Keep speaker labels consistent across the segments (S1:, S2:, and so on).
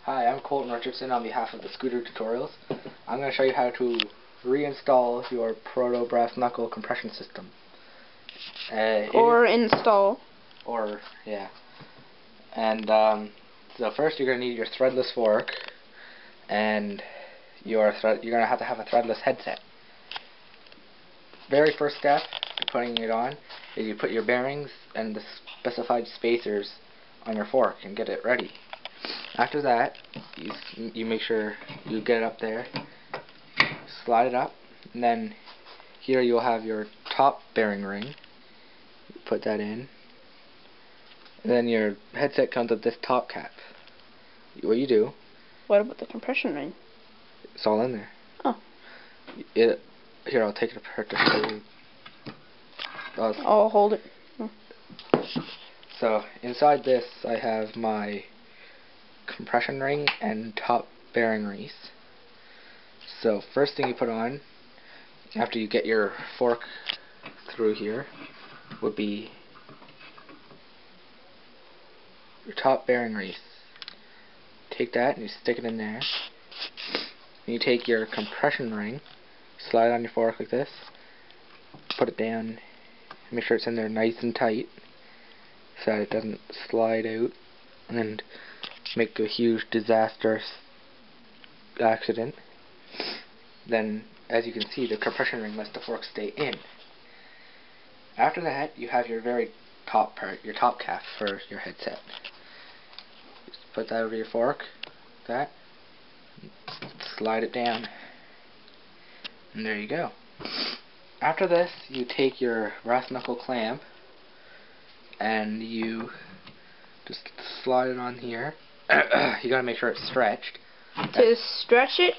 S1: Hi, I'm Colton Richardson on behalf of TheScooterTutorials. I'm going to show you how to reinstall your Proto brass knuckle compression system.
S2: Install.
S1: Yeah. And so first you're going to need your threadless fork, and you're going to have a threadless headset. Very first step to putting it on is you put your bearings and the specified spacers on your fork and get it ready. After that, you make sure you get it up there, slide it up, and then here you'll have your top bearing ring. Put that in, and then your headset comes with this top cap. What you do?
S2: What about the compression ring?
S1: It's all in there.
S2: Oh.
S1: Here, I'll take it apart to show you.
S2: I'll hold it. Oh.
S1: So inside this, I have my compression ring and top bearing release. So first thing you put on after you get your fork through here would be your top bearing release. Take that and you stick it in there. And you take your compression ring, slide it on your fork like this, put it down, make sure it's in there nice and tight so that it doesn't slide out and make a huge disastrous accident. Then, as you can see, the compression ring lets the fork stay in. After that, you have your very top part, your top cap for your headset. Just put that over your fork, like that, slide it down, and there you go. After this, you take your brass knuckle clamp and you just slide it on here. You gotta make sure it's stretched.
S2: To stretch it,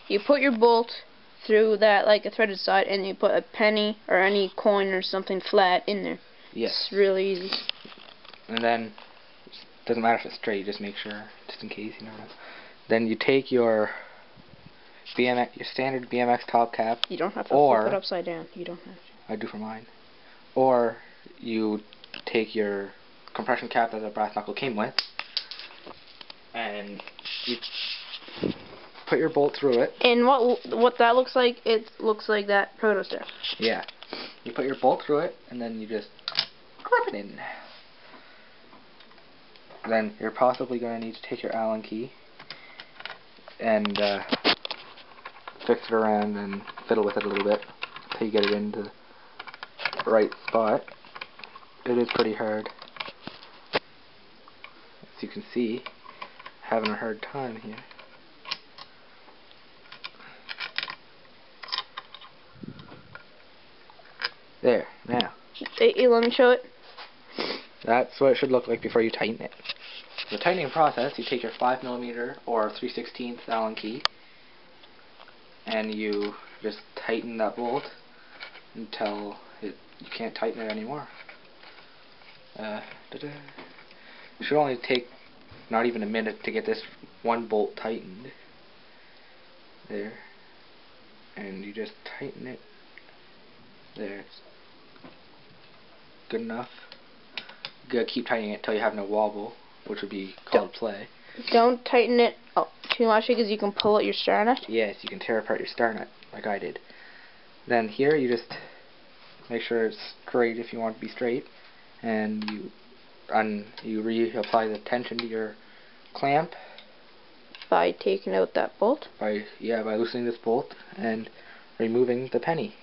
S2: you put your bolt through that, like a threaded side, and you put a penny or any coin or something flat in there.
S1: Yes.
S2: It's really easy.
S1: And then, doesn't matter if it's straight, just make sure, just in case, you never know. Then you take your standard BMX top cap.
S2: You don't have to flip it upside down. You don't have to.
S1: I do for mine. Or you take your compression cap that the brass knuckle came with, and you put your bolt through it.
S2: And what that looks like, it looks like that Proto stuff.
S1: Yeah. You put your bolt through it, and then you just grip it in. Then you're possibly going to need to take your Allen key and fix it around and fiddle with it a little bit until you get it into the right spot. It is pretty hard. As you can see, having a hard time here. There, now.
S2: Hey, let me show it.
S1: That's what it should look like before you tighten it. The tightening process, you take your 5mm or 3/16 Allen key and you just tighten that bolt until you can't tighten it anymore. It should only take not even a minute to get this one bolt tightened. There. And you just tighten it. There. It's good enough. You gotta keep tightening it until you have no wobble, which would be called play. Don't
S2: tighten it too much because you can pull out your star nut.
S1: Yes, you can tear apart your star nut, like I did. Then here you just make sure it's straight if you want it to be straight, and you reapply the tension to your clamp
S2: by taking out that bolt.
S1: By loosening this bolt and removing the penny.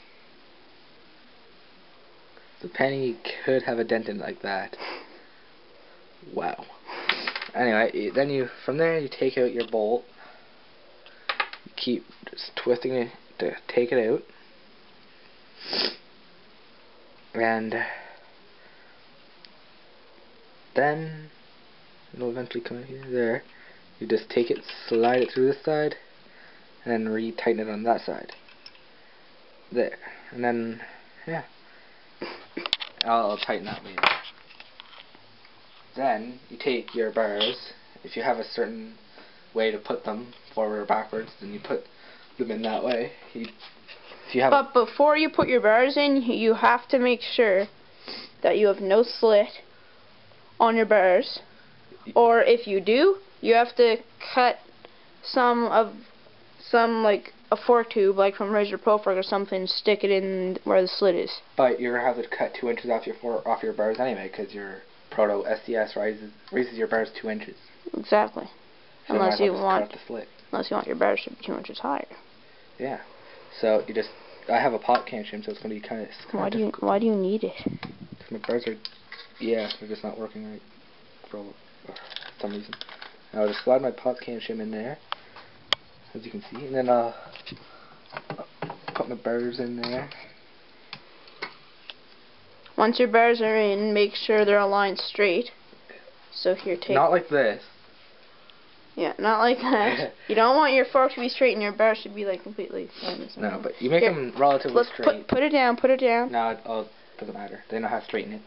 S1: The penny could have a dent in it like that. Wow. Anyway, then from there you take out your bolt. You keep just twisting it to take it out. And then it'll eventually come out here. There. You just take it, slide it through this side, and then re-tighten it on that side. There. And then, yeah. I'll tighten that later. Then you take your bars. If you have a certain way to put them forward or backwards, then you put them in that way.
S2: But before you put your bars in, you have to make sure that you have no slit on your bars. Or if you do, you have to cut some like a fork tube, like from Razor Profile or something, stick it in where the slit is.
S1: But you're gonna have to cut 2 inches off your burrs anyway, because your Proto SCS raises your burrs 2 inches.
S2: Exactly.
S1: So
S2: Unless you want your burrs to be 2 inches higher.
S1: Yeah. So I have a pot can shim, so it's gonna be kind of.
S2: Why do you need it?
S1: Because my burrs are, they're just not working right for some reason. I'll just slide my pot can shim in there, as you can see, and then I'll put my burrs in there.
S2: Once your burrs are in, make sure they're aligned straight. So here, take...
S1: Not like this.
S2: Yeah, not like that. You don't want your fork to be straight and your burrs should be like completely...
S1: No, but you make them relatively straight.
S2: Put it down, put it down.
S1: No, it doesn't matter. They know how to straighten it.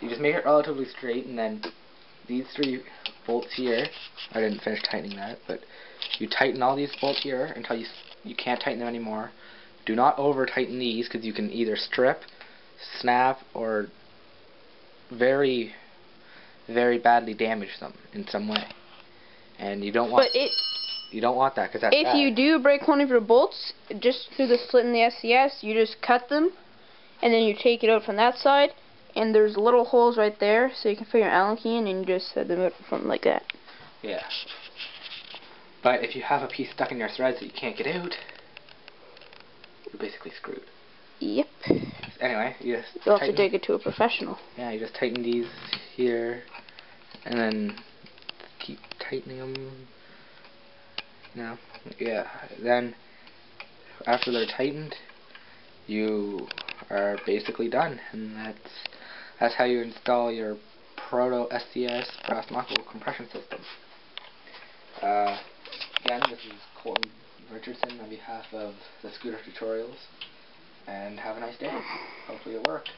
S1: You just make it relatively straight, and then these 3 bolts here, I didn't finish tightening that, but you tighten all these bolts here until you can't tighten them anymore. Do not over tighten these, because you can either strip, snap, or very, very badly damage them in some way. And you don't want that, because that's
S2: if
S1: bad.
S2: you do break one of your bolts, just through the slit in the SCS, you just cut them, and then you take it out from that side, and there's little holes right there, so you can put your Allen key in, and you just set them out from like that.
S1: Yeah. But if you have a piece stuck in your threads that you can't get out, you're basically screwed.
S2: Yep.
S1: Anyway, you'll
S2: have to take it to a professional.
S1: Yeah, you just tighten these here, and then keep tightening them. Yeah. Then after they're tightened, you are basically done, and that's how you install your Proto SCS brass knuckle compression system. Again, this is Colton Richardson on behalf of TheScooterTutorials, and have a nice day. Hopefully it worked.